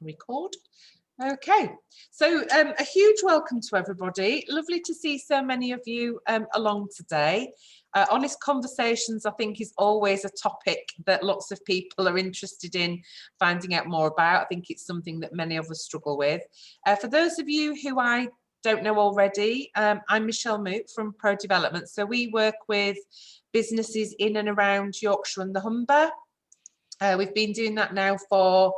Record. Okay, so a huge welcome to everybody. Lovely to see so many of you along today. Honest conversations, I think, is always a topic that lots of people are interested in finding out more about. I think it's something that many of us struggle with. For those of you who I don't know already, I'm Michelle Moot from Pro Development. So we work with businesses in and around Yorkshire and the Humber. We've been doing that now for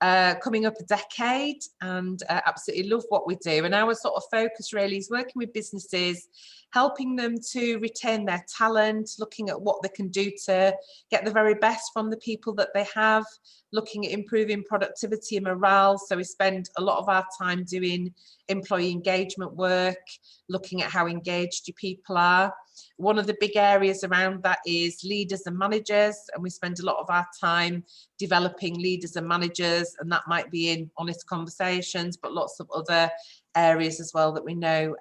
coming up a decade, and absolutely love what we do. And our sort of focus really is working with businesses, helping them to retain their talent, looking at what they can do to get the very best from the people that they have, looking at improving productivity and morale. So we spend a lot of our time doing employee engagement work, looking at how engaged your people are. One of the big areas around that is leaders and managers, and we spend a lot of our time developing leaders and managers, and that might be in honest conversations, but lots of other areas as well that we know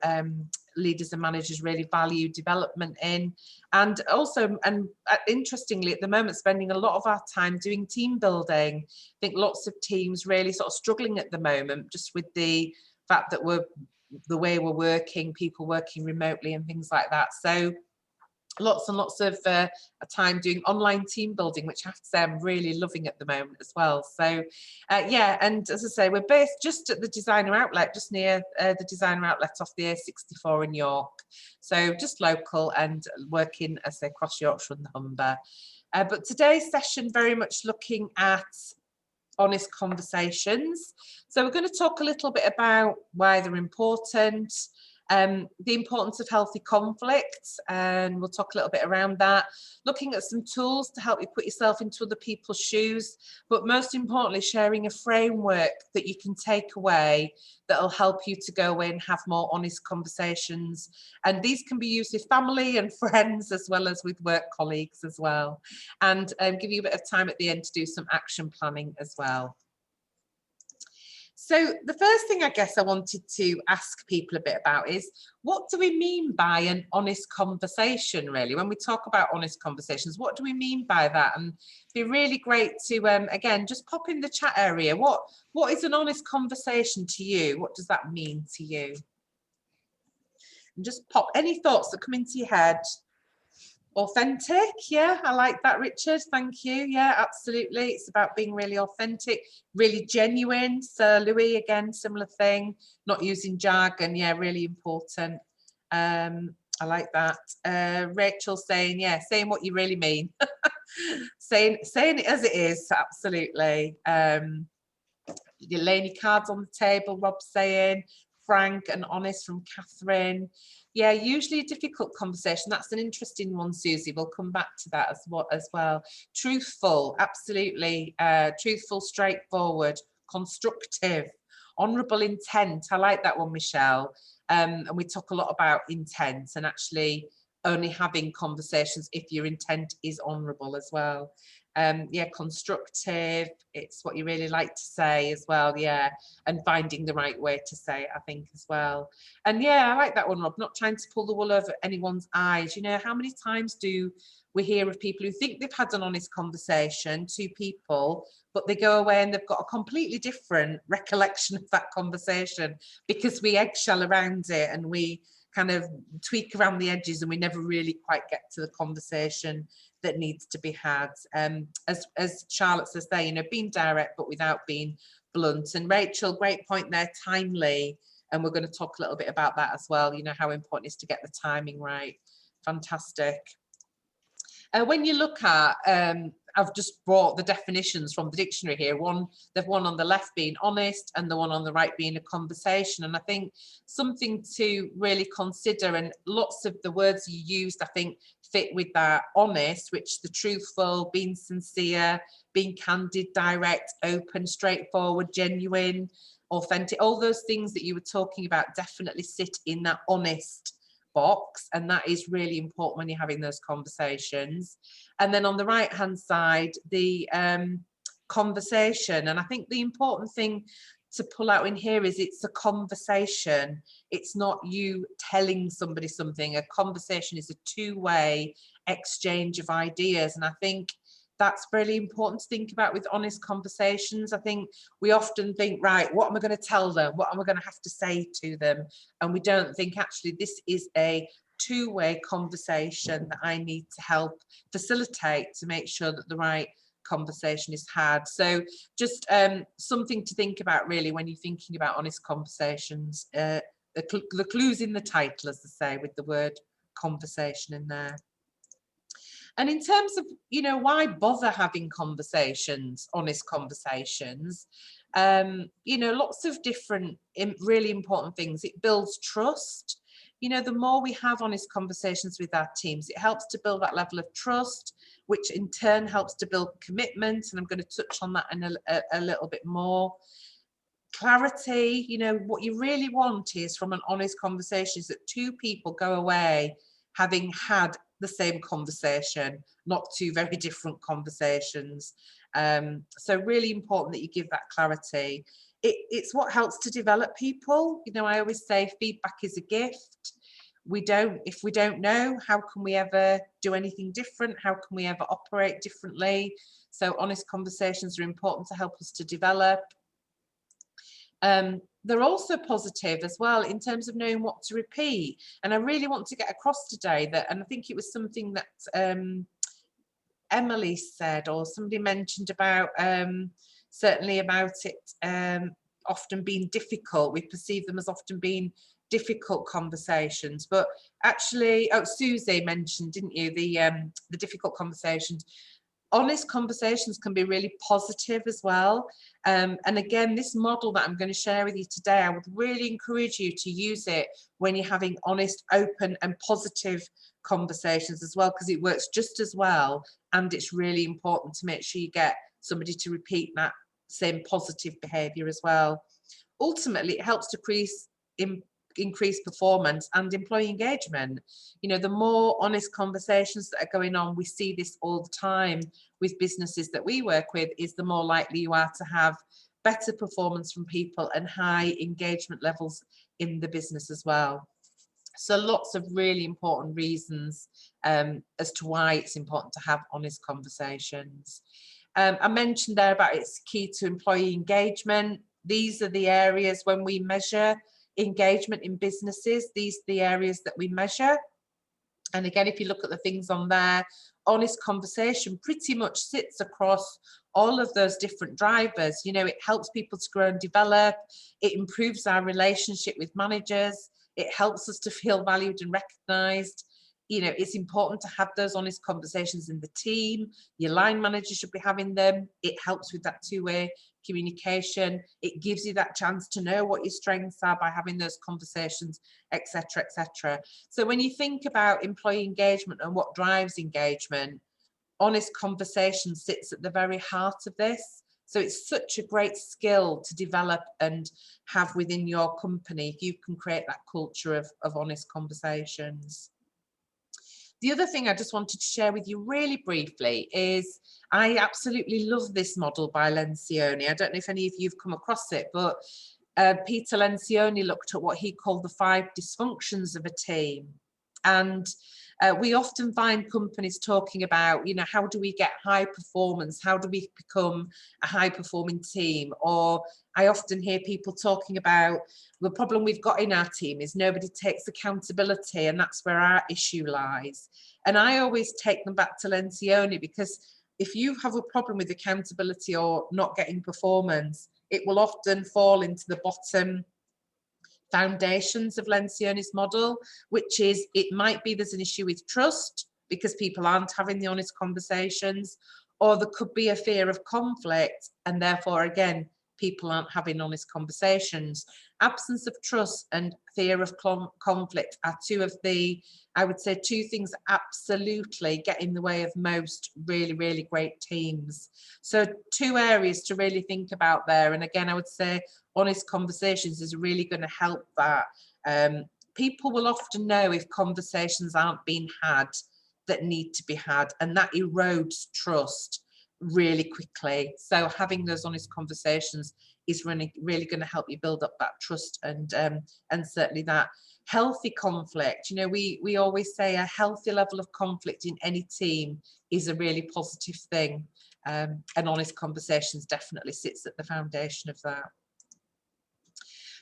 leaders and managers really value development in. And also, and interestingly at the moment, spending a lot of our time doing team building. I think lots of teams really sort of struggling at the moment just with the fact that the way we're working, people working remotely and things like that. So lots and lots of time doing online team building, which I have to say I'm really loving at the moment as well. So yeah, and as I say, we're based just at the Designer Outlet, just near the Designer Outlet off the A64 in York. So just local and working, as I say, across Yorkshire and the Humber. But today's session very much looking at honest conversations. So we're going to talk a little bit about why they're important, the importance of healthy conflict, and we'll talk a little bit around that, looking at some tools to help you put yourself into other people's shoes, but most importantly sharing a framework that you can take away that'll help you to go away and have more honest conversations. And these can be used with family and friends as well as with work colleagues as well, and give you a bit of time at the end to do some action planning as well. So the first thing I guess I wanted to ask people a bit about is, what do we mean by an honest conversation, really? When we talk about honest conversations, what do we mean by that? And it'd be really great to, again, just pop in the chat area. What is an honest conversation to you? What does that mean to you? And just pop any thoughts that come into your head. Authentic, yeah, I like that, Richard, thank you. Yeah, absolutely, it's about being really authentic, really genuine. So Louis, again, similar thing, not using jargon, yeah, really important. I like that. Rachel saying, yeah, saying what you really mean. saying it as it is, absolutely. You're laying your cards on the table, Rob saying. Frank and honest from Catherine. Yeah, usually a difficult conversation. That's an interesting one, Susie. We'll come back to that as well. Truthful, absolutely. Truthful, straightforward, constructive, honourable intent. I like that one, Michelle. And we talk a lot about intent and actually only having conversations if your intent is honourable as well. Yeah, constructive, it's what you really like to say as well, yeah, and finding the right way to say it, I think, as well. And yeah, I like that one, Rob, not trying to pull the wool over anyone's eyes. You know, how many times do we hear of people who think they've had an honest conversation, two people, but they go away and they've got a completely different recollection of that conversation because we eggshell around it and we kind of tweak around the edges and we never really quite get to the conversation that needs to be had. As Charlotte says there, you know, being direct but without being blunt. And Rachel, great point there, timely, and we're going to talk a little bit about that as well, you know, how important it is to get the timing right. Fantastic. When you look at, I've just brought the definitions from the dictionary here. The one on the left being honest and the one on the right being a conversation. And I think something to really consider, and lots of the words you used, I think, fit with that. Honest, which the truthful, being sincere, being candid, direct, open, straightforward, genuine, authentic, all those things that you were talking about definitely sit in that honest box, and that is really important when you're having those conversations. And then on the right hand side, the conversation, and I think the important thing to pull out in here is it's a conversation. It's not you telling somebody something. A conversation is a two-way exchange of ideas, and I think that's really important to think about with honest conversations. I think we often think, right, what am I going to tell them? What am I going to have to say to them? And we don't think actually this is a two-way conversation that I need to help facilitate to make sure that the right conversation is had. So just something to think about really when you're thinking about honest conversations. The clue's in the title, as they say, with the word conversation in there. And in terms of, you know, why bother having conversations, honest conversations, you know, lots of different really important things. It builds trust. You know, the more we have honest conversations with our teams, it helps to build that level of trust, which in turn helps to build commitment. And I'm going to touch on that in a little bit more. Clarity, you know, what you really want is from an honest conversation is that two people go away having had the same conversation, not two very different conversations. So really important that you give that clarity. It's what helps to develop people. You know, I always say feedback is a gift. If we don't know, how can we ever do anything different? How can we ever operate differently? So honest conversations are important to help us to develop. They're also positive as well in terms of knowing what to repeat. And I really want to get across today that, and I think it was something that Emily said, or somebody mentioned about, certainly about it often being difficult. We perceive them as often being difficult conversations, but actually, oh, Susie mentioned, didn't you, the difficult conversations. Honest conversations can be really positive as well. And again, this model that I'm going to share with you today, I would really encourage you to use it when you're having honest, open and positive conversations as well, because it works just as well. And it's really important to make sure you get somebody to repeat that same positive behaviour as well. Ultimately, it helps to increase performance and employee engagement. You know, the more honest conversations that are going on, we see this all the time with businesses that we work with, is the more likely you are to have better performance from people and high engagement levels in the business as well. So lots of really important reasons as to why it's important to have honest conversations. I mentioned there about it's key to employee engagement. These are the areas when we measure engagement in businesses, these are the areas that we measure. And again, if you look at the things on there, honest conversation pretty much sits across all of those different drivers. You know, it helps people to grow and develop. It improves our relationship with managers. It helps us to feel valued and recognised. You know, it's important to have those honest conversations in the team. Your line manager should be having them. It helps with that two-way communication. It gives you that chance to know what your strengths are by having those conversations, etc., etc. So when you think about employee engagement and what drives engagement, honest conversation sits at the very heart of this. So it's such a great skill to develop and have within your company if you can create that culture of honest conversations. The other thing I just wanted to share with you really briefly is I absolutely love this model by Lencioni. I don't know if any of you have come across it, but Peter Lencioni looked at what he called the 5 dysfunctions of a team. And we often find companies talking about, you know, how do we get high performance? How do we become a high performing team? Or I often hear people talking about the problem we've got in our team is nobody takes accountability, and that's where our issue lies. And I always take them back to Lencioni, because if you have a problem with accountability or not getting performance, it will often fall into the bottom foundations of Lencioni's model, which is it might be there's an issue with trust because people aren't having the honest conversations, or there could be a fear of conflict and therefore again people aren't having honest conversations. Absence of trust and fear of conflict are two of the, I would say, two things that absolutely get in the way of most really, really great teams. So 2 areas to really think about there. And again, I would say honest conversations is really going to help that. People will often know if conversations aren't being had that need to be had, and that erodes trust really quickly. So having those honest conversations is really going to help you build up that trust and certainly that Healthy conflict, you know, we always say a healthy level of conflict in any team is a really positive thing, and honest conversations definitely sits at the foundation of that.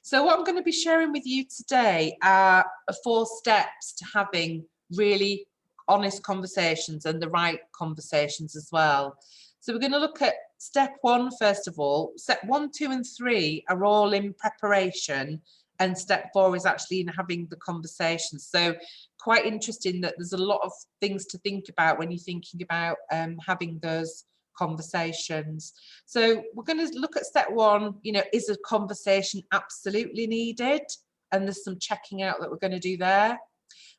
So what I'm going to be sharing with you today are 4 steps to having really honest conversations, and the right conversations as well. So we're going to look at step 1 first of all. Step 1, 2 and 3 are all in preparation, and step 4 is actually in having the conversation. So quite interesting that there's a lot of things to think about when you're thinking about having those conversations. So we're going to look at step 1, you know, is a conversation absolutely needed? And there's some checking out that we're going to do there.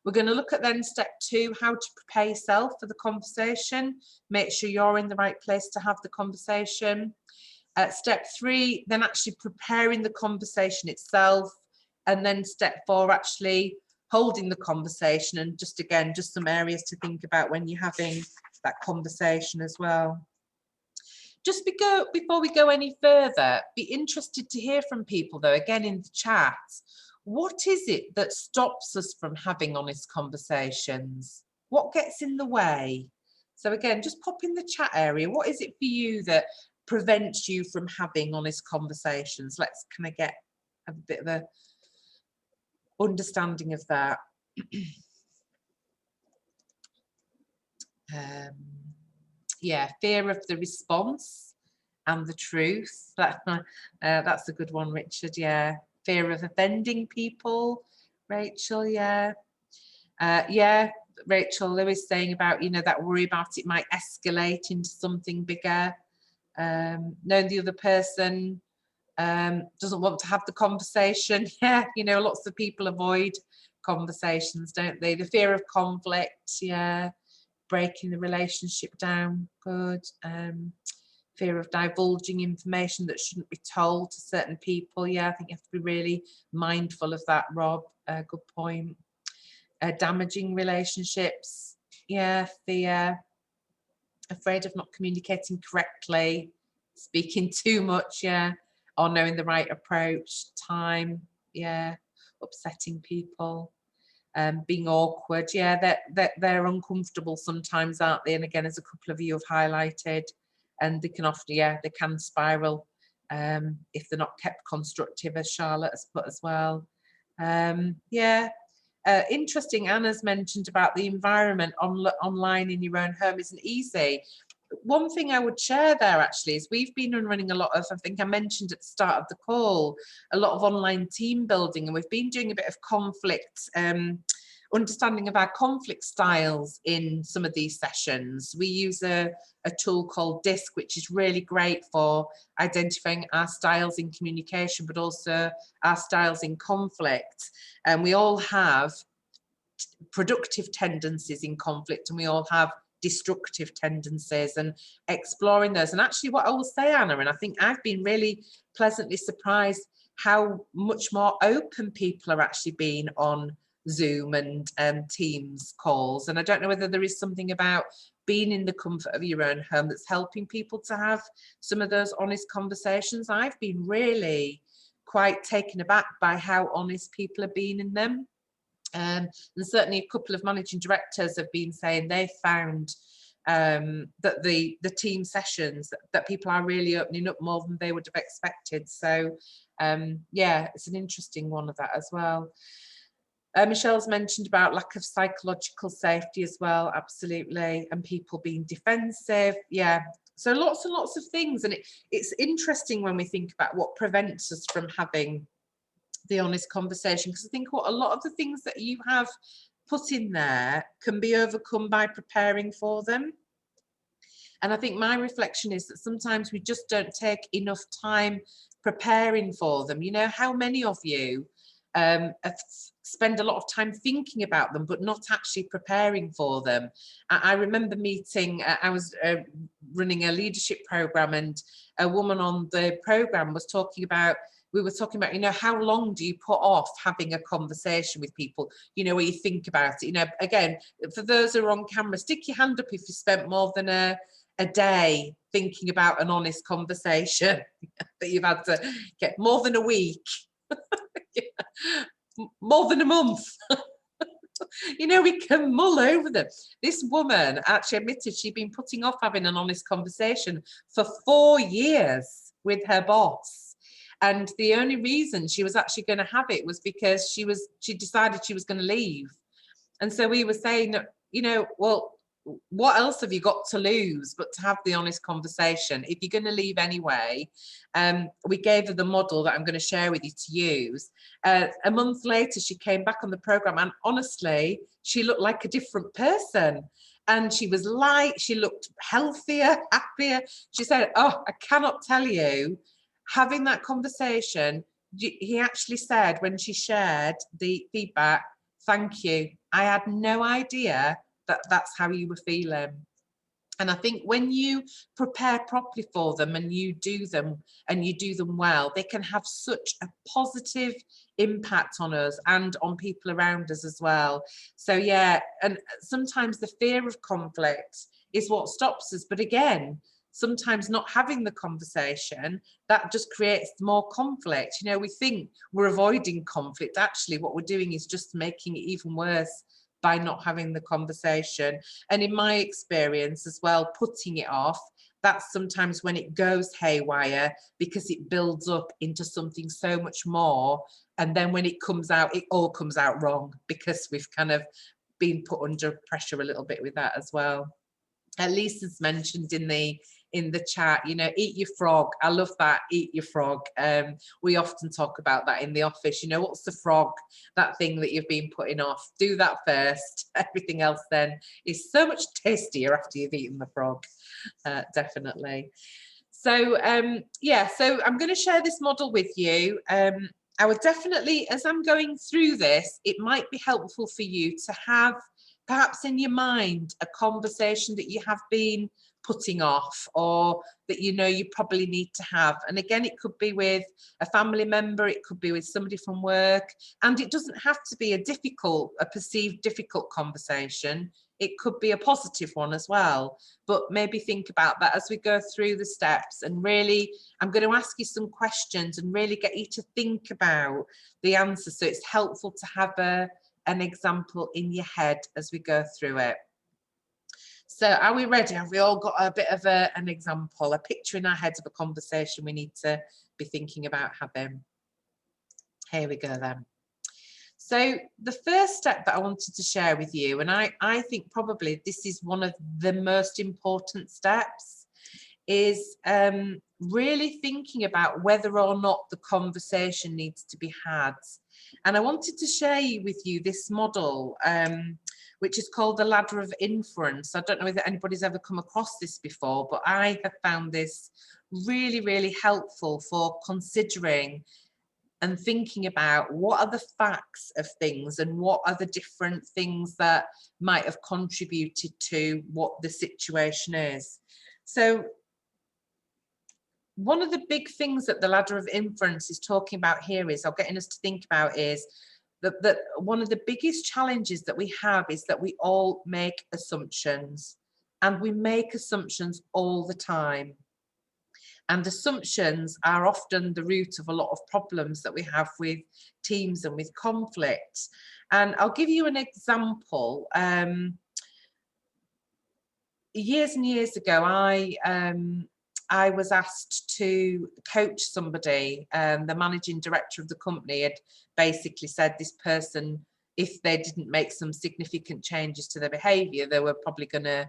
We're going to look at then step 2, how to prepare yourself for the conversation. Make sure you're in the right place to have the conversation. Step 3, then actually preparing the conversation itself. And then step 4, actually holding the conversation, and just again, just some areas to think about when you're having that conversation as well. Just before we go any further, be interested to hear from people though, again in the chat. What is it that stops us from having honest conversations? What gets in the way? So again, just pop in the chat area. What is it for you that prevents you from having honest conversations? Let's kind of get a bit of a understanding of that. Yeah, fear of the response and the truth. That's a good one, Richard. Yeah, fear of offending people. Rachel, yeah. Yeah, Rachel Lewis saying about, you know, that worry about it might escalate into something bigger. Knowing the other person doesn't want to have the conversation. Yeah, you know, lots of people avoid conversations, don't they? The fear of conflict, yeah. Breaking the relationship down, good. Fear of divulging information that shouldn't be told to certain people. Yeah, I think you have to be really mindful of that, Rob. Good point. Damaging relationships. Yeah, fear. Afraid of not communicating correctly, speaking too much, yeah, or knowing the right approach. Time, yeah. Upsetting people. Being awkward, yeah, they're uncomfortable sometimes, aren't they? And again, as a couple of you have highlighted, and they can often, yeah, they can spiral if they're not kept constructive, as Charlotte has put as well. Yeah, interesting. Anna's mentioned about the environment online in your own home isn't easy. One thing I would share there actually is we've been running a lot of, I think I mentioned at the start of the call, a lot of online team building, and we've been doing a bit of conflict, understanding of our conflict styles in some of these sessions. We use a tool called DISC, which is really great for identifying our styles in communication, but also our styles in conflict. And we all have productive tendencies in conflict, and we all have destructive tendencies, and exploring those. And actually what I will say, Anna, and I think I've been really pleasantly surprised how much more open people are actually being on Zoom and Teams calls. And I don't know whether there is something about being in the comfort of your own home that's helping people to have some of those honest conversations. I've been really quite taken aback by how honest people are being in them. And certainly a couple of managing directors have been saying they found that the team sessions that people are really opening up more than they would have expected. So yeah, it's an interesting one of that as well. Michelle's mentioned about lack of psychological safety as well, absolutely, and people being defensive. Yeah, so lots and lots of things, and it's interesting when we think about what prevents us from having the honest conversation, because I think what a lot of the things that you have put in there can be overcome by preparing for them. And I think my reflection is that sometimes we just don't take enough time preparing for them. You know, how many of you spend a lot of time thinking about them but not actually preparing for them? I remember meeting, I was running a leadership program, and a woman on the program was talking about, we were talking about, you know, how long do you put off having a conversation with people, you know, where you think about it. You know, again, for those who are on camera, stick your hand up if you spent more than a day thinking about an honest conversation that you've had to get more than a week. Yeah. more than a month. You know, we can mull over them. This woman actually admitted she'd been putting off having an honest conversation for 4 years with her boss. And the only reason she was actually going to have it was because she decided she was going to leave. And so we were saying, you know, well, what else have you got to lose but to have the honest conversation? If you're going to leave anyway, we gave her the model that I'm going to share with you to use. A month later, she came back on the program, and honestly, she looked like a different person. And she was light, she looked healthier, happier. She said, oh, I cannot tell you, having that conversation, he actually said when she shared the feedback, thank you. I had no idea that that's how you were feeling. And I think when you prepare properly for them and you do them well, they can have such a positive impact on us and on people around us as well. So yeah, and sometimes the fear of conflict is what stops us. But again, sometimes not having the conversation, that just creates more conflict. You know, we think we're avoiding conflict. Actually, what we're doing is just making it even worse by not having the conversation. And in my experience as well, putting it off, that's sometimes when it goes haywire, because it builds up into something so much more. And then when it comes out, it all comes out wrong, because we've kind of been put under pressure a little bit with that as well. Lisa's mentioned in the chat, you know, eat your frog. I love that, eat your frog. We often talk about that in the office. You know, what's the frog, that thing that you've been putting off? Do that first. Everything else then is so much tastier after you've eaten the frog. Definitely. So yeah, so I'm going to share this model with you. I would definitely, as I'm going through this, it might be helpful for you to have perhaps in your mind a conversation that you have been putting off, or that you know you probably need to have. And again, it could be with a family member, it could be with somebody from work, and it doesn't have to be a perceived difficult conversation. It could be a positive one as well. But maybe think about that as we go through the steps. And really, I'm going to ask you some questions and really get you to think about the answers, so it's helpful to have an example in your head as we go through it. So are we ready? Have we all got a bit of an example, a picture in our heads of a conversation we need to be thinking about having? Here we go then. So the first step that I wanted to share with you, and I think probably this is one of the most important steps, is really thinking about whether or not the conversation needs to be had. And I wanted to share with you this model, which is called the ladder of inference. I don't know whether anybody's ever come across this before, but I have found this really, really helpful for considering and thinking about what are the facts of things and what are the different things that might have contributed to what the situation is. So one of the big things that the ladder of inference is talking about here is, or getting us to think about, is that one of the biggest challenges that we have is that we all make assumptions, and we make assumptions all the time. And assumptions are often the root of a lot of problems that we have with teams and with conflict. And I'll give you an example. Years and years ago, I was asked to coach somebody. The managing director of the company had basically said this person, if they didn't make some significant changes to their behaviour, they were probably going to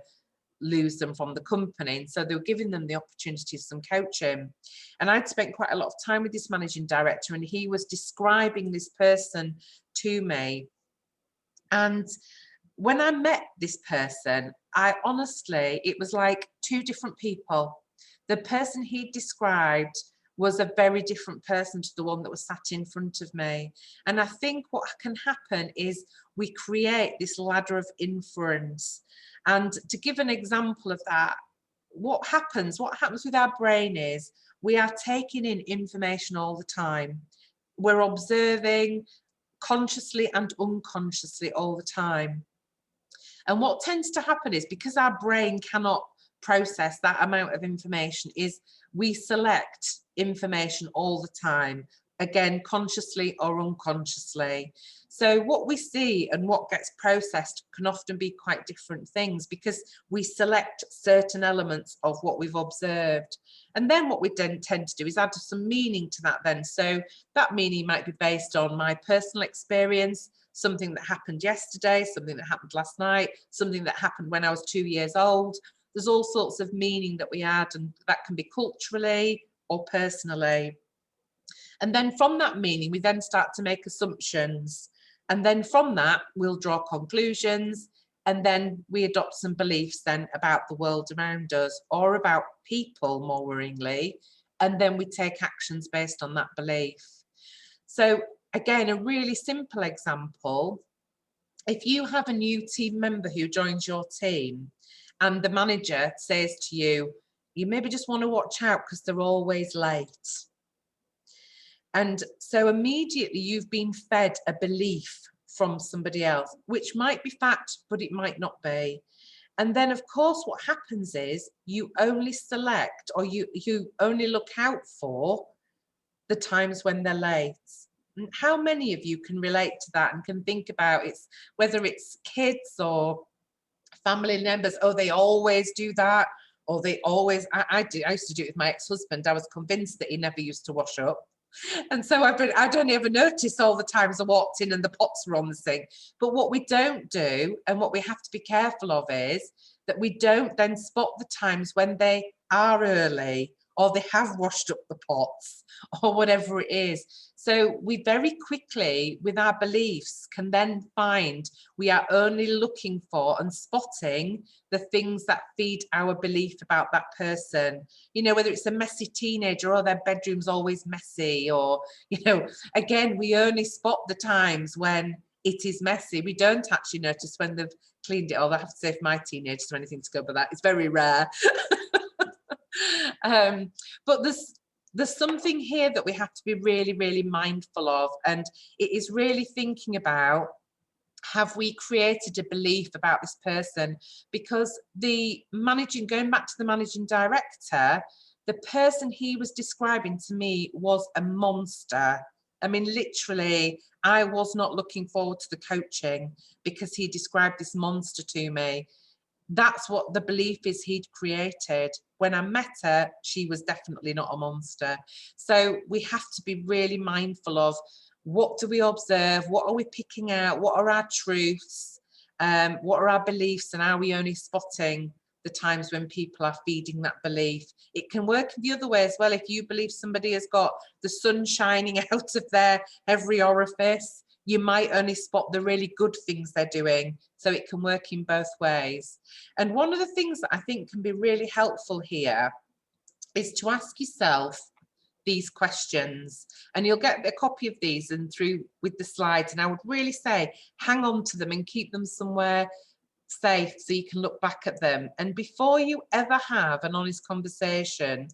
lose them from the company. And so they were giving them the opportunity of some coaching. And I'd spent quite a lot of time with this managing director, and he was describing this person to me. And when I met this person, I honestly, it was like two different people. The person he described was a very different person to the one that was sat in front of me. And I think what can happen is we create this ladder of inference. And to give an example of that, what happens with our brain is we are taking in information all the time. We're observing consciously and unconsciously all the time. And what tends to happen is, because our brain cannot process that amount of information, is we select information all the time, again, consciously or unconsciously. So what we see and what gets processed can often be quite different things, because we select certain elements of what we've observed. And then what we then tend to do is add some meaning to that then. So that meaning might be based on my personal experience, something that happened yesterday, something that happened last night, something that happened when I was 2 years old. There's all sorts of meaning that we add, and that can be culturally or personally. And then from that meaning, we then start to make assumptions. And then from that, we'll draw conclusions. And then we adopt some beliefs then about the world around us, or about people, more worryingly. And then we take actions based on that belief. So again, a really simple example: if you have a new team member who joins your team and the manager says to you, you maybe just want to watch out because they're always late. And so immediately you've been fed a belief from somebody else, which might be fact, but it might not be. And then, of course, what happens is you only select, or you only look out for the times when they're late. And how many of you can relate to that and can think about it, whether it's kids or family members? Oh, they always do that. Or they always, I used to do it with my ex-husband. I was convinced that he never used to wash up. And so I'd only ever noticed all the times I walked in and the pots were on the sink. But what we don't do, and what we have to be careful of, is that we don't then spot the times when they are early, or they have washed up the pots, or whatever it is. So we very quickly, with our beliefs, can then find we are only looking for and spotting the things that feed our belief about that person. You know, whether it's a messy teenager, or their bedroom's always messy, or, you know, again, we only spot the times when it is messy. We don't actually notice when they've cleaned it. Although I have to say, if my teenagers or anything to go by that, it's very rare. But there's something here that we have to be really, really mindful of, and it is really thinking about, have we created a belief about this person? Because going back to the managing director, the person he was describing to me was a monster. I mean, literally, I was not looking forward to the coaching because he described this monster to me. That's what the belief is he'd created. When I met her, she was definitely not a monster. So we have to be really mindful of, what do we observe? What are we picking out? What are our truths? What are our beliefs? And are we only spotting the times when people are feeding that belief? It can work the other way as well. If you believe somebody has got the sun shining out of their every orifice, you might only spot the really good things they're doing. So it can work in both ways. And one of the things that I think can be really helpful here is to ask yourself these questions, and you'll get a copy of these and through with the slides, and I would really say hang on to them and keep them somewhere safe so you can look back at them. And before you ever have an honest conversation,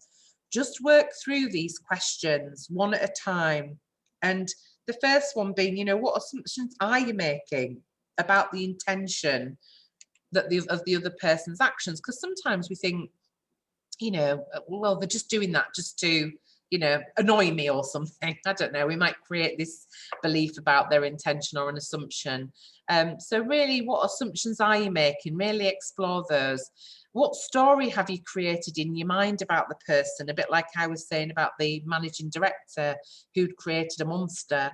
just work through these questions one at a time. And the first one being, you know, what assumptions are you making about the intention that of the other person's actions? Because sometimes we think, you know, well, they're just doing that just to, you know, annoy me or something. I don't know. We might create this belief about their intention or an assumption. So really, what assumptions are you making? Really explore those. What story have you created in your mind about the person? A bit like I was saying about the managing director who'd created a monster.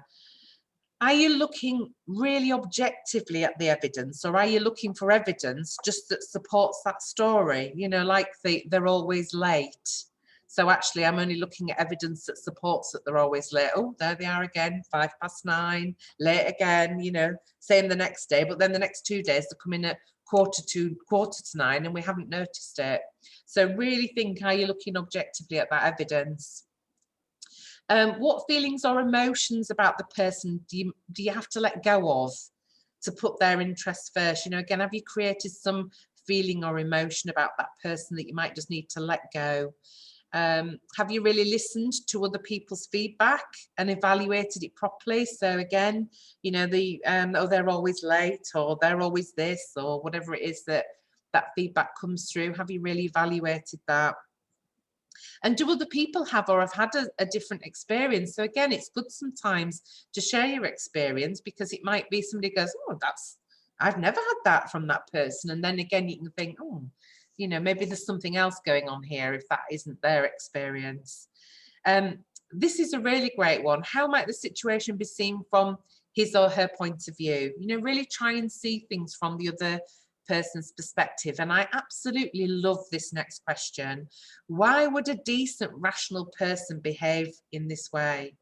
Are you looking really objectively at the evidence, or are you looking for evidence just that supports that story? You know, like they're always late. So actually, I'm only looking at evidence that supports that they're always late. Oh, there they are again, 9:05, late again, you know, same the next day. But then the next 2 days, they're coming at 8:45, and we haven't noticed it. So really think, are you looking objectively at that evidence? What feelings or emotions about the person do you have to let go of to put their interests first? You know, again, have you created some feeling or emotion about that person that you might just need to let go? Have you really listened to other people's feedback and evaluated it properly? So again, you know, oh, they're always late, or they're always this, or whatever it is that feedback comes through. Have you really evaluated that? And do other people have or have had a different experience? So again, it's good sometimes to share your experience, because it might be somebody goes, oh, I've never had that from that person. And then again, you can think, oh, you know, maybe there's something else going on here if that isn't their experience. This is a really great one. How might the situation be seen from his or her point of view? You know, really try and see things from the other person's perspective. And I absolutely love this next question. Why would a decent, rational person behave in this way?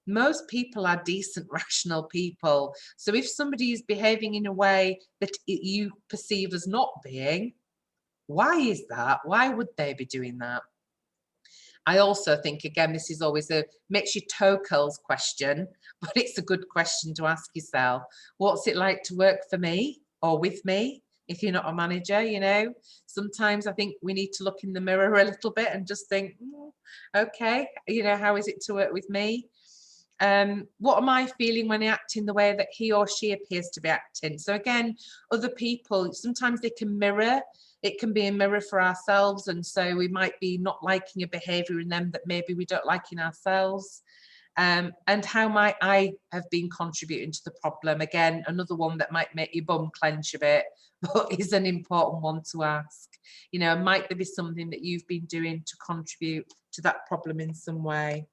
Most people are decent, rational people. So if somebody is behaving in a way that you perceive as not being, why is that? Why would they be doing that? I also think, again, this is always a makes you toe curls question, but it's a good question to ask yourself. What's it like to work for me or with me? If you're not a manager, you know, sometimes I think we need to look in the mirror a little bit and just think, okay, you know, how is it to work with me? What am I feeling when I act in the way that he or she appears to be acting? So again, other people, sometimes they can mirror. It can be a mirror for ourselves, and so we might be not liking a behaviour in them that maybe we don't like in ourselves. And how might I have been contributing to the problem? Again, another one that might make your bum clench a bit, but is an important one to ask. You know, might there be something that you've been doing to contribute to that problem in some way?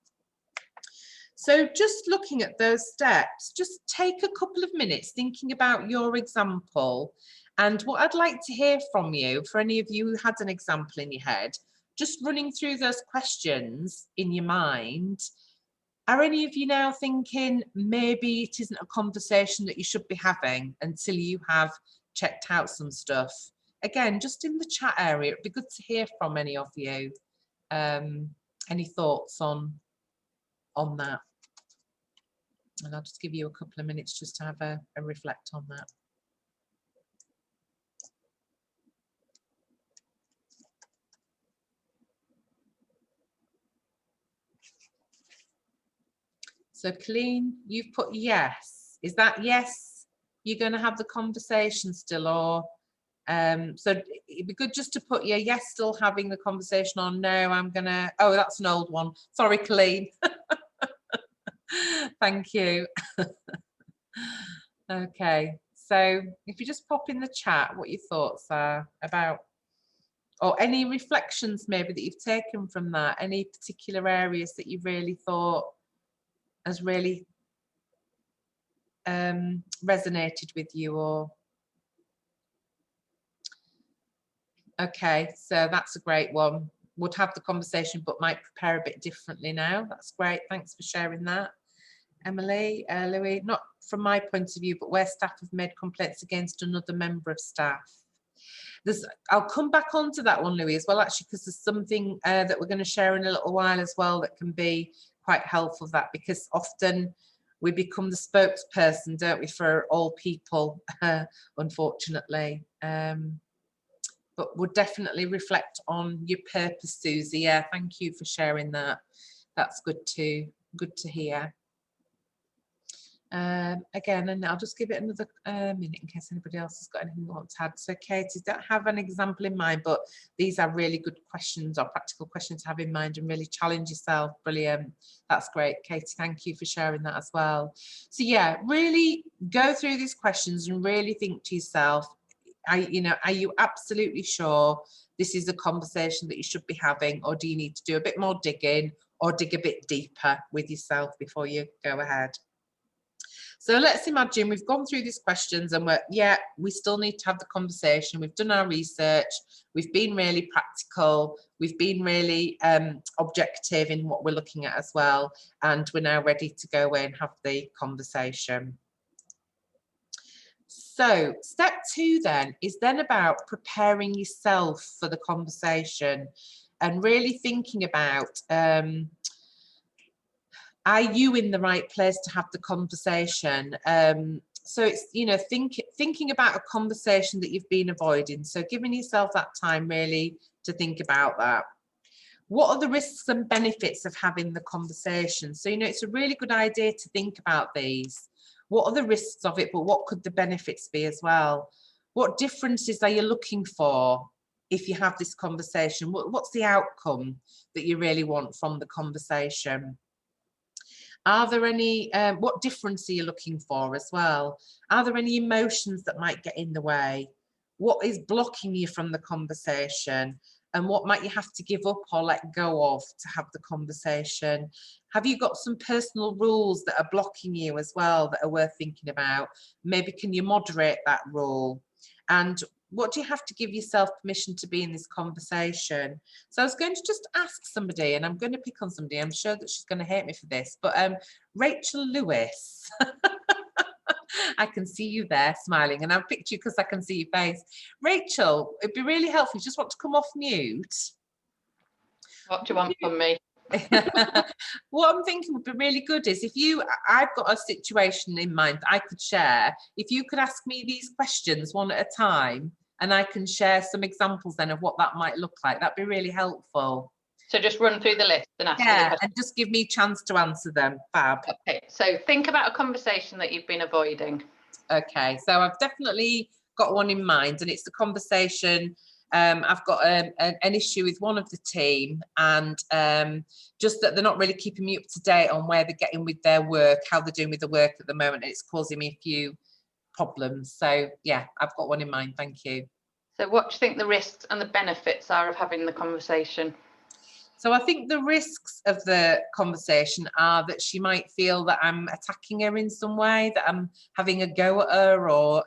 So just looking at those steps, just take a couple of minutes thinking about your example. And what I'd like to hear from you, for any of you who had an example in your head, just running through those questions in your mind. Are any of you now thinking maybe it isn't a conversation that you should be having until you have checked out some stuff? Again, just in the chat area, it'd be good to hear from any of you. Any thoughts on that? And I'll just give you a couple of minutes just to have a reflect on that. So Colleen, you've put yes. Is that yes? You're going to have the conversation still, or so it'd be good just to put yes, still having the conversation, or no, I'm gonna. Oh, that's an old one. Sorry, Colleen. Thank you. Okay, so if you just pop in the chat what your thoughts are about, or any reflections maybe that you've taken from that, any particular areas that you've really thought has really resonated with you, or okay, so that's a great one. Would have the conversation but might prepare a bit differently now. That's great, thanks for sharing that. Emily, Louis, not from my point of view, but where staff have made complaints against another member of staff. I'll come back onto that one, Louis, as well, actually, because there's something that we're going to share in a little while as well that can be quite helpful for that, because often we become the spokesperson, don't we, for all people, unfortunately. But we'll definitely reflect on your purpose, Susie. Yeah, thank you for sharing that. That's good to hear. Again, and I'll just give it another minute in case anybody else has got anything they want to add. So Katie, don't have an example in mind, but these are really good questions or practical questions to have in mind and really challenge yourself. Brilliant. That's great, Katie. Thank you for sharing that as well. So yeah, really go through these questions and really think to yourself, are you absolutely sure this is a conversation that you should be having, or do you need to do a bit more digging or dig a bit deeper with yourself before you go ahead? So let's imagine we've gone through these questions and we still need to have the conversation. We've done our research. We've been really practical. We've been really objective in what we're looking at as well. And we're now ready to go away and have the conversation. So step 2 then is then about preparing yourself for the conversation and really thinking about, are you in the right place to have the conversation? So it's, thinking about a conversation that you've been avoiding. So giving yourself that time really to think about that. What are the risks and benefits of having the conversation? So, it's a really good idea to think about these. What are the risks of it, but what could the benefits be as well? What differences are you looking for? if you have this conversation? What's the outcome that you really want from the conversation? Are there any, what difference are you looking for as well? Are there any emotions that might get in the way? What is blocking you from the conversation? And what might you have to give up or let go of to have the conversation? Have you got some personal rules that are blocking you as well that are worth thinking about? Maybe can you moderate that rule? And what do you have to give yourself permission to be in this conversation? So I was going to just ask somebody, and I'm going to pick on somebody. I'm sure that she's going to hate me for this, but Rachel Lewis. I can see you there smiling, and I've picked you because I can see your face. Rachel, it'd be really helpful. You just want to come off mute. What do you want from me? What I'm thinking would be really good is if I've got a situation in mind that I could share. If you could ask me these questions one at a time, and I can share some examples then of what that might look like, that'd be really helpful. So just run through the list and ask me the questions. And just give me a chance to answer them. Fab. Okay, so think about a conversation that you've been avoiding. Okay, so I've definitely got one in mind, and it's the conversation. I've got an issue with one of the team, and just that they're not really keeping me up to date on where they're getting with their work, how they're doing with the work at the moment, and it's causing me a few problems. So yeah, I've got one in mind. Thank you. So what do you think the risks and the benefits are of having the conversation? So I think the risks of the conversation are that she might feel that I'm attacking her in some way, that I'm having a go at her, or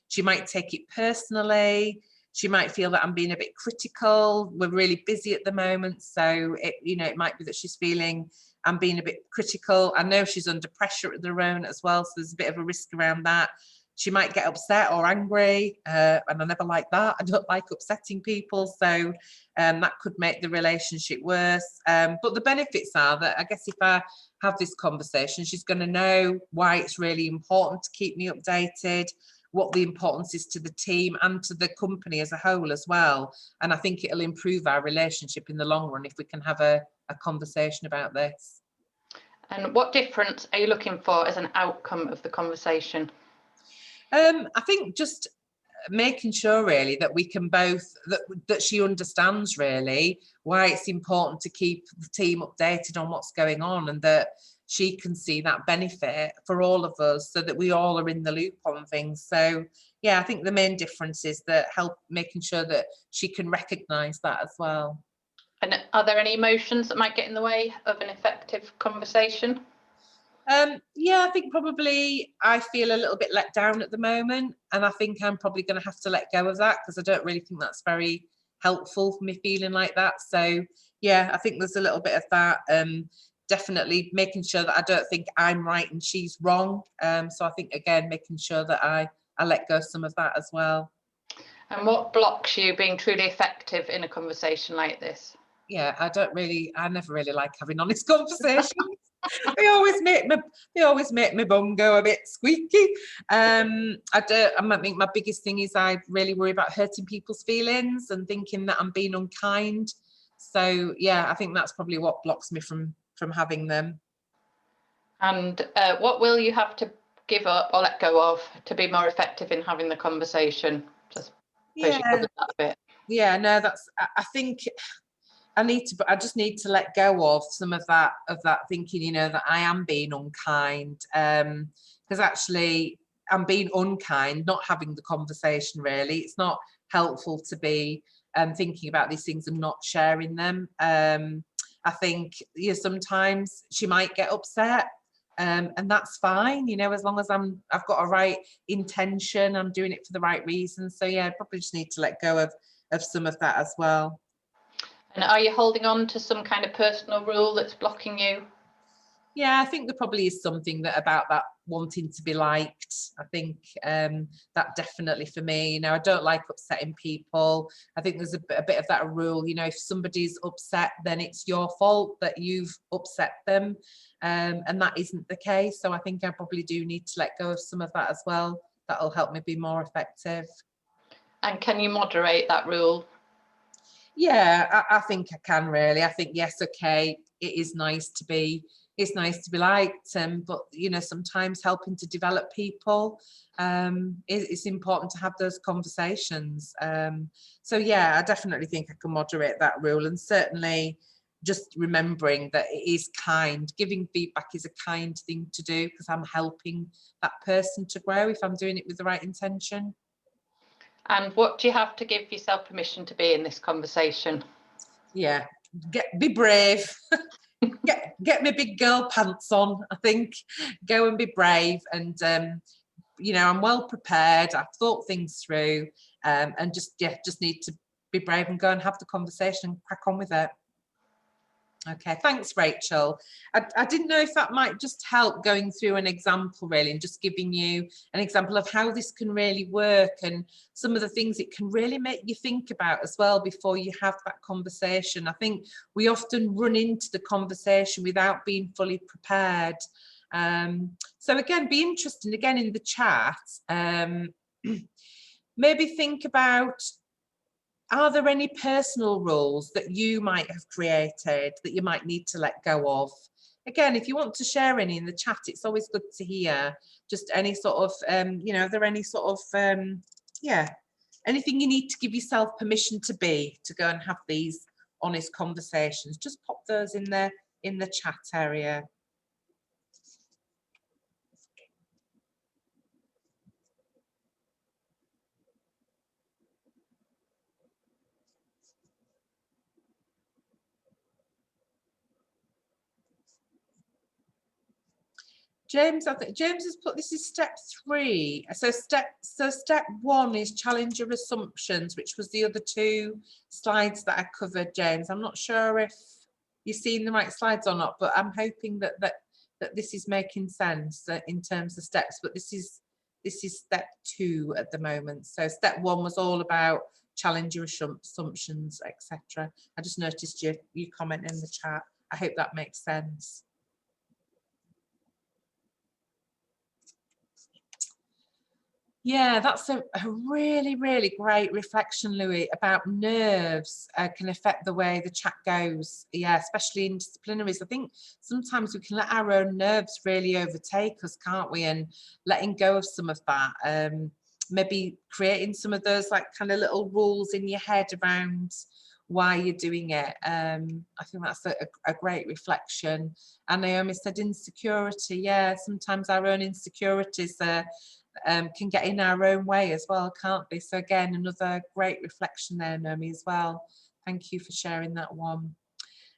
she might take it personally. She might feel that I'm being a bit critical. We're really busy at the moment, so it might be that she's feeling I'm being a bit critical. I know she's under pressure at the moment as well, so there's a bit of a risk around that. She might get upset or angry, and I never like that. I don't like upsetting people, so that could make the relationship worse. But the benefits are that I guess if I have this conversation, she's going to know why it's really important to keep me updated, what the importance is to the team and to the company as a whole as well. And I think it'll improve our relationship in the long run if we can have a conversation about this. And what difference are you looking for as an outcome of the conversation? I think just making sure really that we can both, that she understands really why it's important to keep the team updated on what's going on, and that she can see that benefit for all of us so that we all are in the loop on things. So yeah, I think the main difference is that making sure that she can recognise that as well. And are there any emotions that might get in the way of an effective conversation? Yeah, I think probably I feel a little bit let down at the moment, and I think I'm probably going to have to let go of that because I don't really think that's very helpful for me feeling like that. So yeah, I think there's a little bit of that. Definitely making sure that I don't think I'm right and she's wrong. So I think again, making sure that I let go of some of that as well. And what blocks you being truly effective in a conversation like this? Yeah, I never really like having honest conversations. They always make my bum go a bit squeaky. I think my biggest thing is I really worry about hurting people's feelings and thinking that I'm being unkind. So yeah, I think that's probably what blocks me from having them. And what will you have to give up or let go of to be more effective in having the conversation? Just yeah, that a bit. Yeah, no, I think I just need to let go of some of that thinking, that I am being unkind, because actually I'm being unkind, not having the conversation really. It's not helpful to be thinking about these things and not sharing them. I think sometimes she might get upset, and that's fine, as long as I've got a right intention, I'm doing it for the right reasons. So yeah, I probably just need to let go of some of that as well. And are you holding on to some kind of personal rule that's blocking you? Yeah, I think there probably is something about that wanting to be liked. I think that definitely for me, I don't like upsetting people. I think there's a bit of that rule, if somebody's upset, then it's your fault that you've upset them. And that isn't the case. So I think I probably do need to let go of some of that as well. That'll help me be more effective. And can you moderate that rule? Yeah, I think I can really. I think, yes, okay, it is nice to be it's nice to be liked, but you know, sometimes helping to develop people, it's important to have those conversations. So yeah, I definitely think I can moderate that rule, and certainly just remembering that it is kind. Giving feedback is a kind thing to do because I'm helping that person to grow if I'm doing it with the right intention. And what do you have to give yourself permission to be in this conversation? Yeah, be brave. get my big girl pants on. I think go and be brave, and you know, I'm well prepared. I've thought things through, and just need to be brave and go and have the conversation and crack on with it. Okay, thanks, Rachel. I didn't know if that might just help going through an example, really, and just giving you an example of how this can really work and some of the things it can really make you think about as well before you have that conversation. I think we often run into the conversation without being fully prepared. So again, be interested again in the chat. Maybe think about, are there any personal rules that you might have created that you might need to let go of? Again, if you want to share any in the chat, it's always good to hear just any sort of, you know, are there any sort of, yeah, anything you need to give yourself permission to be, to go and have these honest conversations? Just pop those in the chat area. James, I think James has put this is step 3. So step 1 is challenge your assumptions, which was the other 2 slides that I covered, James. I'm not sure if you've seen the right slides or not, but I'm hoping that this is making sense in terms of steps. But this is step 2 at the moment. So step 1 was all about challenge your assumptions, etc. I just noticed your comment in the chat. I hope that makes sense. Yeah, that's a really, really great reflection, Louis, about nerves can affect the way the chat goes. Yeah, especially in disciplinaries. I think sometimes we can let our own nerves really overtake us, can't we? And letting go of some of that. Maybe creating some of those like kind of little rules in your head around why you're doing it. I think that's a great reflection. And Naomi said insecurity. Yeah, sometimes our own insecurities can get in our own way as well, can't they? So again, another great reflection there, Naomi, as well. Thank you for sharing that one.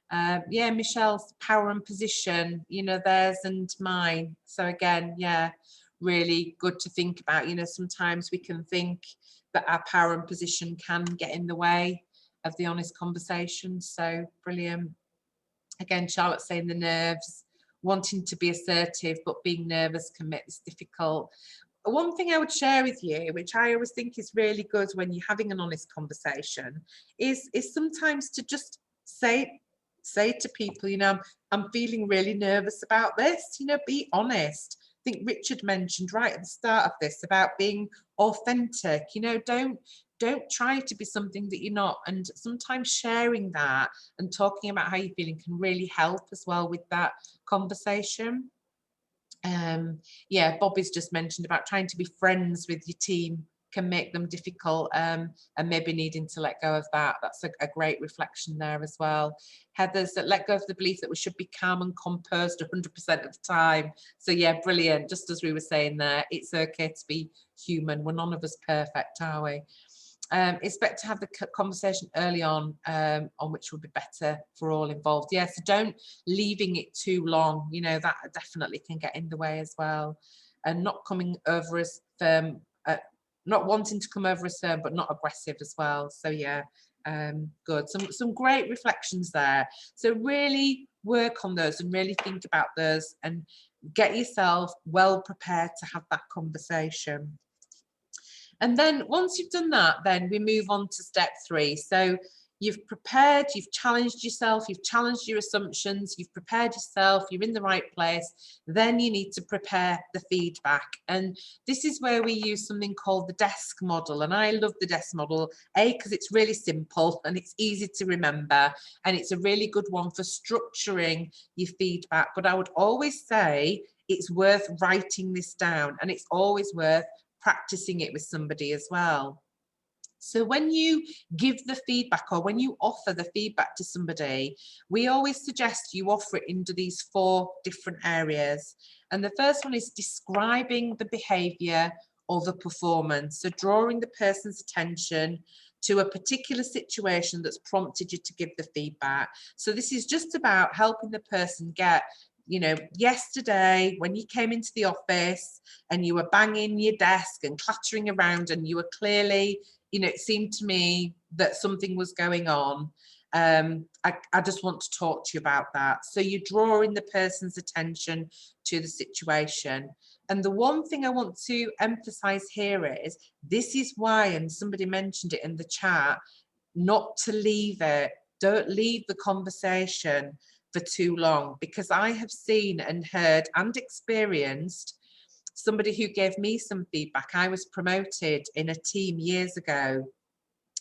Yeah, Michelle's power and position, you know, theirs and mine. So again, yeah, really good to think about. You know, sometimes we can think that our power and position can get in the way of the honest conversation. So brilliant. Again, Charlotte saying the nerves, wanting to be assertive, but being nervous can make this difficult. One thing I would share with you, which I always think is really good when you're having an honest conversation, is sometimes to just say to people, you know, I'm feeling really nervous about this, you know, be honest. I think Richard mentioned right at the start of this about being authentic, you know, don't try to be something that you're not. And sometimes sharing that and talking about how you're feeling can really help as well with that conversation. Yeah, Bobby's just mentioned about trying to be friends with your team can make them difficult, and maybe needing to let go of that. That's a great reflection there as well. Heather's that let go of the belief that we should be calm and composed 100% of the time. So yeah, brilliant. Just as we were saying there, it's okay to be human. We're none of us perfect, are we? Expect to have the conversation early on which would be better for all involved. Yeah, so don't leaving it too long, you know, that definitely can get in the way as well. And not coming over as firm, not wanting to come over as firm, but not aggressive as well. So yeah, good. Some great reflections there. So really work on those and really think about those and get yourself well prepared to have that conversation. And then once you've done that, then we move on to step 3. So You've prepared, you've challenged yourself, you've challenged your assumptions, you've prepared yourself, you're in the right place. Then you need to prepare the feedback. And this is where we use something called the desk model. And I love the desk model, because it's really simple and it's easy to remember. And it's a really good one for structuring your feedback. But I would always say it's worth writing this down, and it's always worth practicing it with somebody as well. So when you give the feedback, or when you offer the feedback to somebody, we always suggest you offer it into these 4 different areas. And the first one is describing the behaviour or the performance. So drawing the person's attention to a particular situation that's prompted you to give the feedback. So this is just about helping the person get, you know, yesterday when you came into the office and you were banging your desk and clattering around, and you were clearly, you know, it seemed to me that something was going on. I just want to talk to you about that. So you're drawing the person's attention to the situation. And the one thing I want to emphasize here is, this is why, and somebody mentioned it in the chat, not to leave it. Don't leave the conversation for too long, because I have seen and heard and experienced somebody who gave me some feedback. I was promoted in a team years ago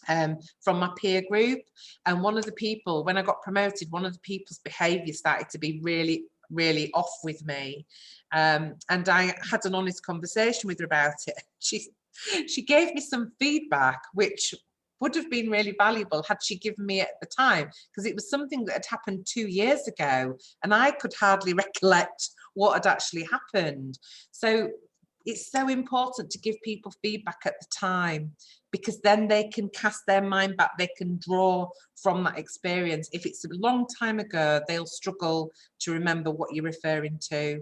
from my peer group, and one of the people, when I got promoted, one of the people's behaviour started to be really off with me, and I had an honest conversation with her about it. She gave me some feedback which would have been really valuable had she given me it at the time, because it was something that had happened 2 years ago and I could hardly recollect what had actually happened. So it's so important to give people feedback at the time, because then they can cast their mind back, they can draw from that experience. If it's a long time ago, they'll struggle to remember what you're referring to.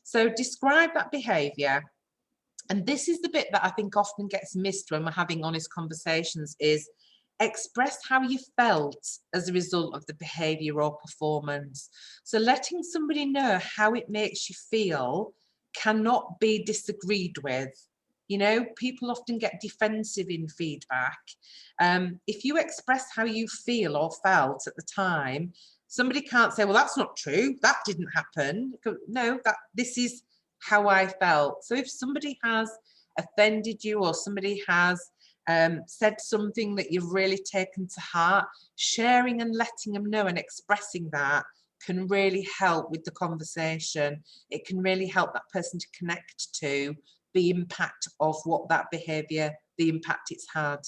So describe that behaviour. And this is the bit that I think often gets missed when we're having honest conversations, is express how you felt as a result of the behaviour or performance. So letting somebody know how it makes you feel cannot be disagreed with. You know, people often get defensive in feedback. If you express how you feel or felt at the time, somebody can't say, well, that's not true, that didn't happen. No, this is how I felt. So if somebody has offended you, or somebody has said something that you've really taken to heart, sharing and letting them know and expressing that can really help with the conversation. It can really help that person to connect to the impact of what that behaviour, the impact it's had.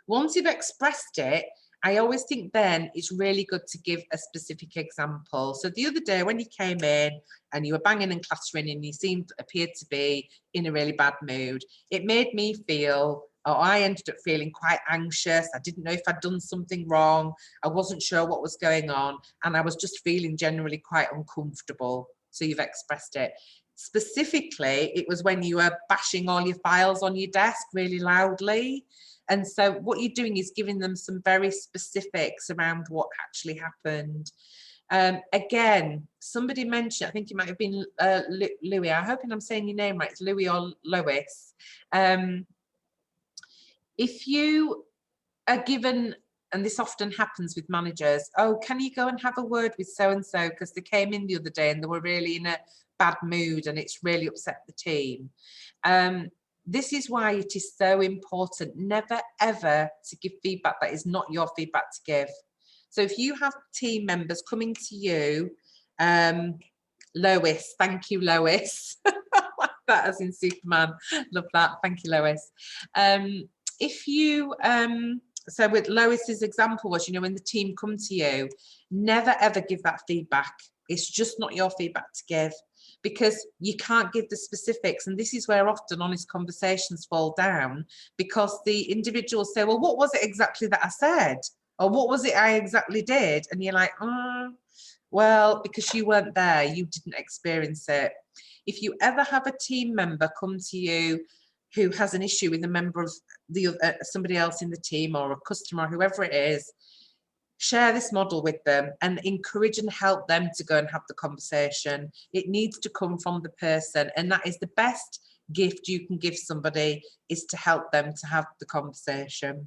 Once you've expressed it, I always think then it's really good to give a specific example. So the other day when you came in and you were banging and clattering and you appeared to be in a really bad mood, it made me feel, or I ended up feeling quite anxious. I didn't know if I'd done something wrong. I wasn't sure what was going on. And I was just feeling generally quite uncomfortable. So you've expressed it. Specifically, it was when you were bashing all your files on your desk really loudly. And so what you're doing is giving them some very specifics around what actually happened. Again, somebody mentioned, I think it might have been Louis, I'm hoping I'm saying your name right, it's Louis or Lois. If you are given, and this often happens with managers, oh, can you go and have a word with so-and-so because they came in the other day and they were really in a bad mood and it's really upset the team. This is why it is so important never ever to give feedback that is not your feedback to give. So if you have team members coming to you, Lois, thank you, Lois. Like that as in Superman. Love that. Thank you, Lois. If you, so with Lois's example was, you know, when the team come to you, never ever give that feedback. It's just not your feedback to give, because you can't give the specifics. And this is where often honest conversations fall down, because the individuals say, well, what was it exactly that I said? Or what was it I exactly did? And you're like, well, because you weren't there, you didn't experience it. If you ever have a team member come to you who has an issue with a member of somebody else in the team, or a customer, whoever it is, share this model with them and encourage and help them to go and have the conversation. It needs to come from the person, and that is the best gift you can give somebody, is to help them to have the conversation.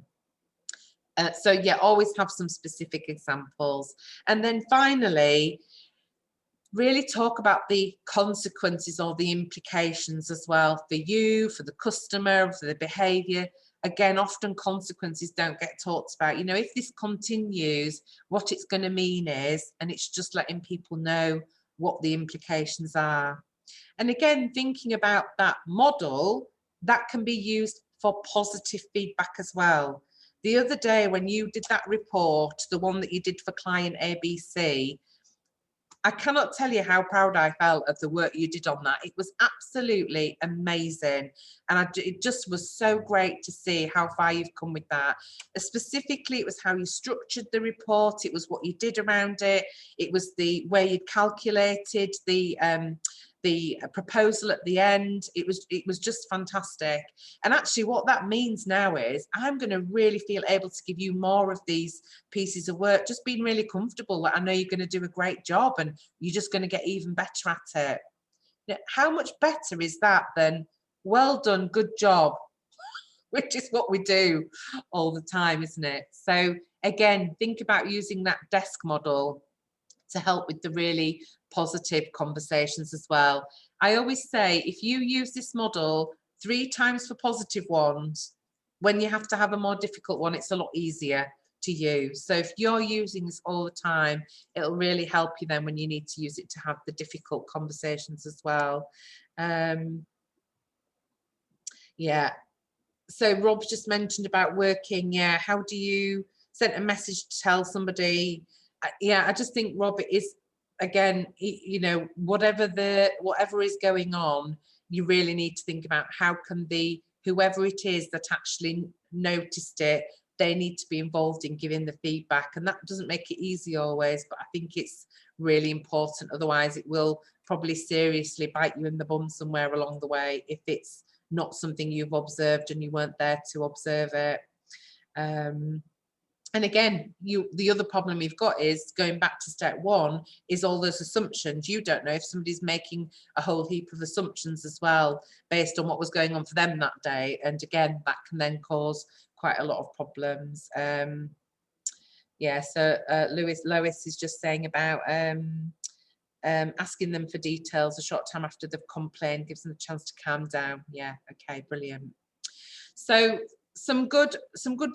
So yeah, always have some specific examples. And then finally, really talk about the consequences or the implications as well for you, for the customer, for the behaviour. Again, often consequences don't get talked about. You know, if this continues, what it's going to mean is, and it's just letting people know what the implications are. And again, thinking about that model, that can be used for positive feedback as well. The other day when you did that report, the one that you did for client ABC, I cannot tell you how proud I felt of the work you did on that. It was absolutely amazing. And it just was so great to see how far you've come with that. Specifically, it was how you structured the report. It was what you did around it. It was the way you'd calculated the proposal at the end. It was just fantastic. And actually what that means now is I'm going to really feel able to give you more of these pieces of work, just being really comfortable that I know you're going to do a great job and you're just going to get even better at it. Now, how much better is that than well done, good job, which is what we do all the time, isn't it? So again, think about using that desk model to help with the really positive conversations as well. I always say, if you use this model 3 times for positive ones, when you have to have a more difficult one, it's a lot easier to use. So if you're using this all the time, it'll really help you then when you need to use it to have the difficult conversations as well. Yeah. So Rob's just mentioned about working. Yeah. How do you send a message to tell somebody? Yeah, I just think, Rob, it is, again, you know, whatever is going on, you really need to think about how can whoever it is that actually noticed it, they need to be involved in giving the feedback. And that doesn't make it easy always, but I think it's really important. Otherwise, it will probably seriously bite you in the bum somewhere along the way if it's not something you've observed and you weren't there to observe it. And again, the other problem you've got is going back to step 1 is all those assumptions. You don't know if somebody's making a whole heap of assumptions as well based on what was going on for them that day. And again, that can then cause quite a lot of problems. Yeah, so Lois is just saying about asking them for details a short time after they've complained gives them a chance to calm down. Yeah, okay, brilliant. So some good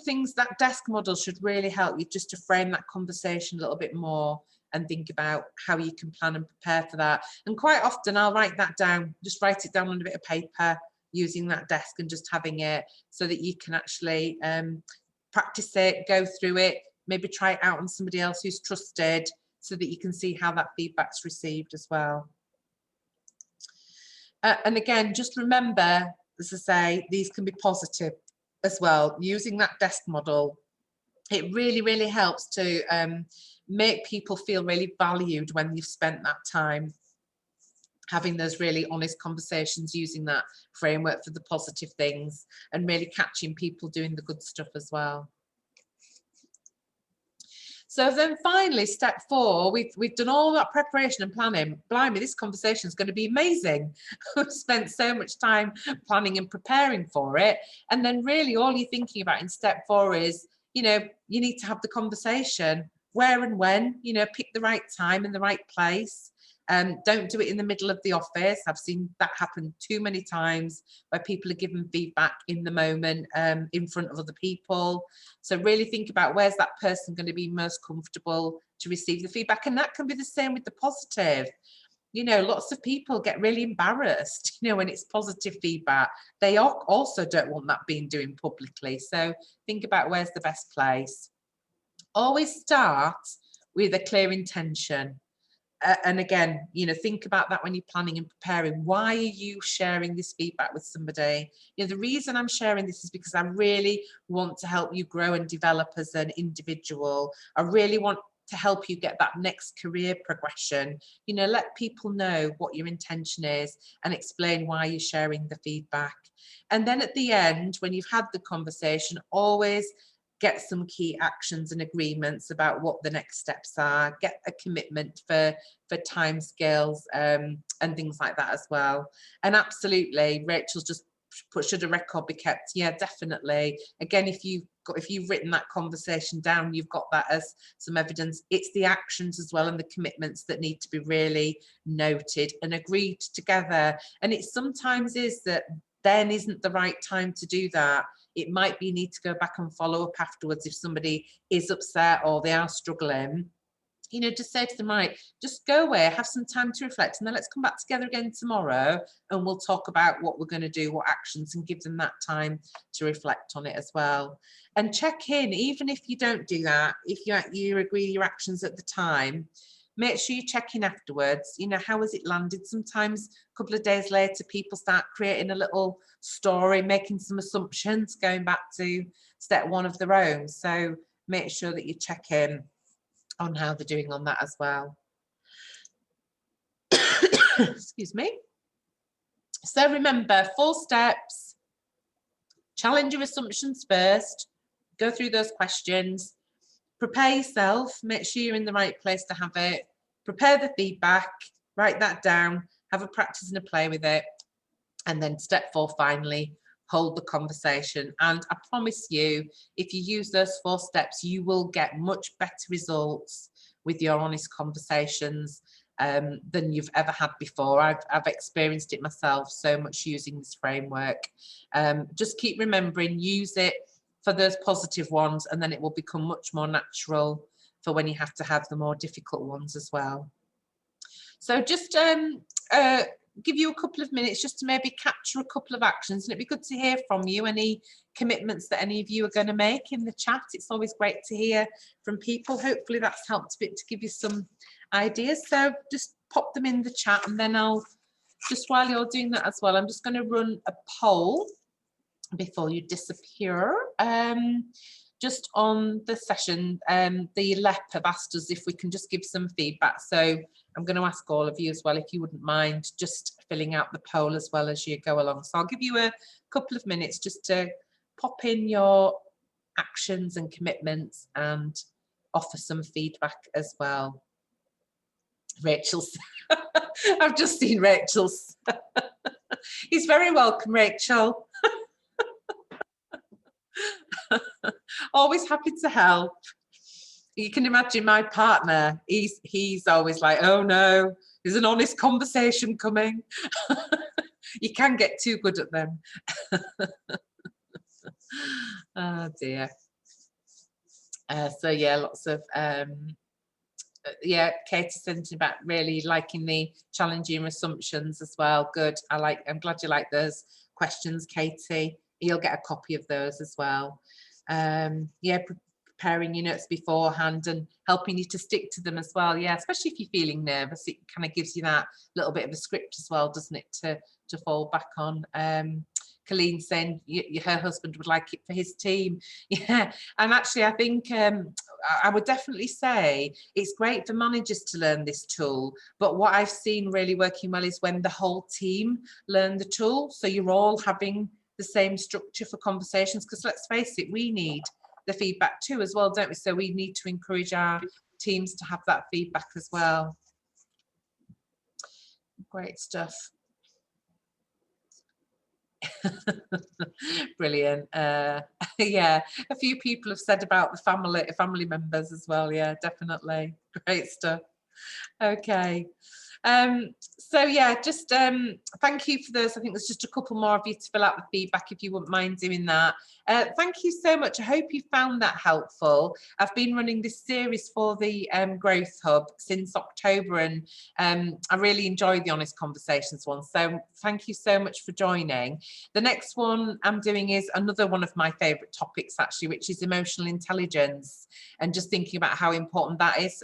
things. That desk model should really help you just to frame that conversation a little bit more and think about how you can plan and prepare for that. And quite often I'll write that down, just write it down on a bit of paper using that desk and just having it so that you can actually practice it, go through it, maybe try it out on somebody else who's trusted so that you can see how that feedback's received as well. And again, just remember, as I say, these can be positive as well. Using that desk model, it really, really helps to make people feel really valued when you've spent that time having those really honest conversations, using that framework for the positive things and really catching people doing the good stuff as well. So then finally, step 4, we've done all that preparation and planning. Blimey, this conversation is going to be amazing. We've spent so much time planning and preparing for it. And then really all you're thinking about in step 4 is, you know, you need to have the conversation. Where and when, you know, pick the right time and the right place. Don't do it in the middle of the office. I've seen that happen too many times where people are given feedback in the moment in front of other people. So really think about where's that person going to be most comfortable to receive the feedback. And that can be the same with the positive. You know, lots of people get really embarrassed, you know, when it's positive feedback. They also don't want that being doing publicly. So think about where's the best place. Always start with a clear intention. And again, you know, think about that when you're planning and preparing. Why are you sharing this feedback with somebody? You know, the reason I'm sharing this is because I really want to help you grow and develop as an individual. I really want to help you get that next career progression. You know, let people know what your intention is and explain why you're sharing the feedback. And then at the end, when you've had the conversation, always get some key actions and agreements about what the next steps are, get a commitment for timescales and things like that as well. And absolutely, Rachel's just should a record be kept? Yeah, definitely. Again, if you've written that conversation down, you've got that as some evidence. It's the actions as well and the commitments that need to be really noted and agreed together. And it sometimes is that then isn't the right time to do that. It might be you need to go back and follow up afterwards if somebody is upset or they are struggling. You know, just say to them, right, just go away, have some time to reflect, and then let's come back together again tomorrow and we'll talk about what we're going to do, what actions, and give them that time to reflect on it as well. And check in, even if you don't do that, if you agree your actions at the time, make sure you check in afterwards. You know, how has it landed? Sometimes a couple of days later, people start creating a little story, making some assumptions, going back to step one of their own. So make sure that you check in on how they're doing on that as well. Excuse me. So remember, 4 steps. Challenge your assumptions first. Go through those questions. Prepare yourself. Make sure you're in the right place to have it. Prepare the feedback. Write that down. Have a practice and a play with it. And then step 4, finally, hold the conversation. And I promise you, if you use those 4 steps, you will get much better results with your honest conversations than you've ever had before. I've experienced it myself so much using this framework. Just keep remembering, use it for those positive ones, and then it will become much more natural for when you have to have the more difficult ones as well. So just give you a couple of minutes just to maybe capture a couple of actions, and it'd be good to hear from you, any commitments that any of you are going to make in the chat. It's always great to hear from people. Hopefully that's helped a bit to give you some ideas. So just pop them in the chat, and then I'll just, while you're doing that as well, I'm just going to run a poll before you disappear. Just on the session, the LEP have asked us if we can just give some feedback. So I'm going to ask all of you as well, if you wouldn't mind just filling out the poll as well as you go along. So I'll give you a couple of minutes just to pop in your actions and commitments and offer some feedback as well. Rachel's, I've just seen Rachel's. He's very welcome, Rachel. Always happy to help. You can imagine my partner, he's always like, oh no, there's an honest conversation coming. You can get too good at them. Oh dear. So yeah, lots of yeah, Katie sent about really liking the challenging assumptions as well. Good. I'm glad you like those questions, Katie. You'll get a copy of those as well. Yeah, preparing your notes beforehand and helping you to stick to them as well. Yeah, especially if you're feeling nervous, it kind of gives you that little bit of a script as well, doesn't it, to fall back on. Colleen saying her husband would like it for his team. Yeah, and actually I think I would definitely say it's great for managers to learn this tool, but what I've seen really working well is when the whole team learn the tool, so you're all having the same structure for conversations, because let's face it, we need the feedback too as well, don't we? So we need to encourage our teams to have that feedback as well. Great stuff. Brilliant. Yeah, a few people have said about the family members as well. Yeah, definitely. Great stuff. Okay. So yeah, just thank you for those. I think there's just a couple more of you to fill out the feedback if you wouldn't mind doing that. Thank you so much. I hope you found that helpful. I've been running this series for the Growth Hub since October, and I really enjoy the Honest Conversations one. So thank you so much for joining. The next one I'm doing is another one of my favourite topics actually, which is emotional intelligence, and just thinking about how important that is.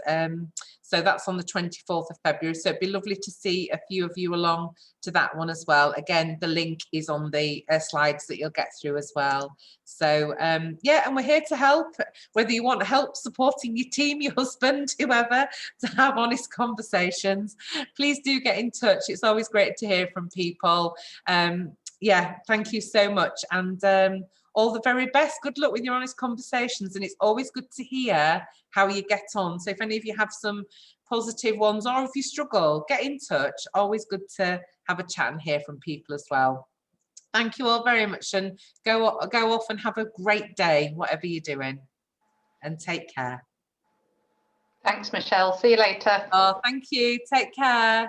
So that's on the 24th of February. So it'd be lovely to see a few of you along to that one as well. Again, the link is on the slides that you'll get through as well. So yeah, and we're here to help, whether you want help supporting your team, your husband, whoever, to have honest conversations. Please do get in touch. It's always great to hear from people. Yeah, thank you so much. And all the very best. Good luck with your honest conversations. And it's always good to hear how you get on. So if any of you have some positive ones, or if you struggle, get in touch. Always good to have a chat and hear from people as well. Thank you all very much, and go off and have a great day, whatever you're doing, and take care. Thanks, Michelle. See you later. Oh, thank you. Take care.